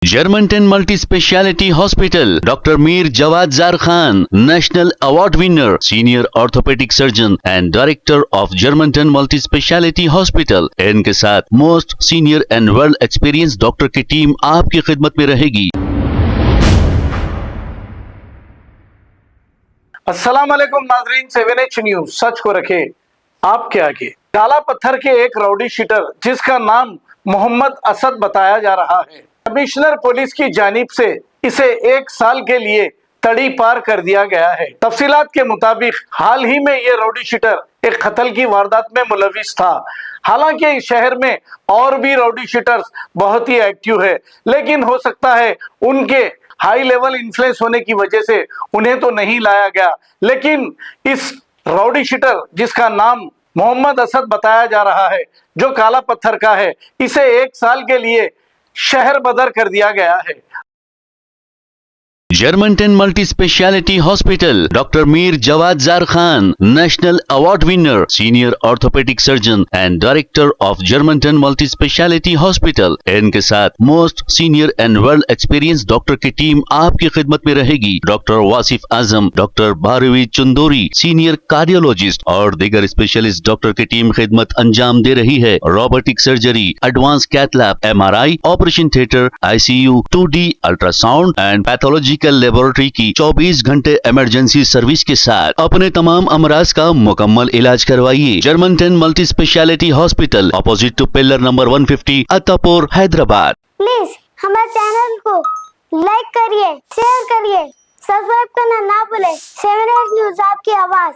Germantown Multi Speciality Hospital, Dr. Mir Jawad Zar Khan, National Award winner, Senior Orthopedic Surgeon and Director of Germantown Multi Speciality Hospital। इनके साथ most senior and world experience doctor की team आपकी खिदमत में रहेगी। अस्सलाम वालेकुम नाजरीन, 7H न्यूज सच को रखे आपके आगे। काला पत्थर के एक राउडी शीटर जिसका नाम मोहम्मद असद बताया जा रहा है, कमिश्नर पुलिस की जानिब से इसे 1 साल के लिए तड़ी पार कर दिया गया है। तफसीलात के मुताबिक हाल ही में ये राउडी शीटर एक कत्ल की वारदात में मुलविस था। हालांकि इस शहर में और भी राउडी शीटर्स बहुत ही एक्टिव है, लेकिन हो सकता है उनके हाई लेवल इन्फ्लुएंस होने की वजह से उन्हें तो नहीं लाया गया। लेकिन इस राउडी शीटर जिसका नाम मोहम्मद असद बताया जा रहा है, जो काला पत्थर का है, इसे 1 साल के लिए शहर बदर कर दिया गया है। Germantown Multi Speciality Hospital, Dr. Mir Jawad Zar Khan, National Award winner, Senior Orthopedic Surgeon and Director of Germantown Multi Speciality Hospital। इनके साथ most senior and world experience doctor की टीम आपकी खिदमत में रहेगी। Doctor Wasif Azam, doctor Bharvi Chandori, senior cardiologist और दीगर specialist doctor की टीम खिदमत अंजाम दे रही है। Robotic surgery, advance cath lab, MRI, operation theatre, ICU, 2D ultrasound and pathology laboratory की 24 घंटे इमरजेंसी सर्विस के साथ अपने तमाम अमराज का मुकम्मल इलाज करवाइए। Germanten multi speciality hospital, opposite to pillar number 150, Attapur, Hyderabad. Please हमारे चैनल को लाइक करिए, शेयर करिए, सब्सक्राइब करना ना भूले। 7H न्यूज आपकी आवाज।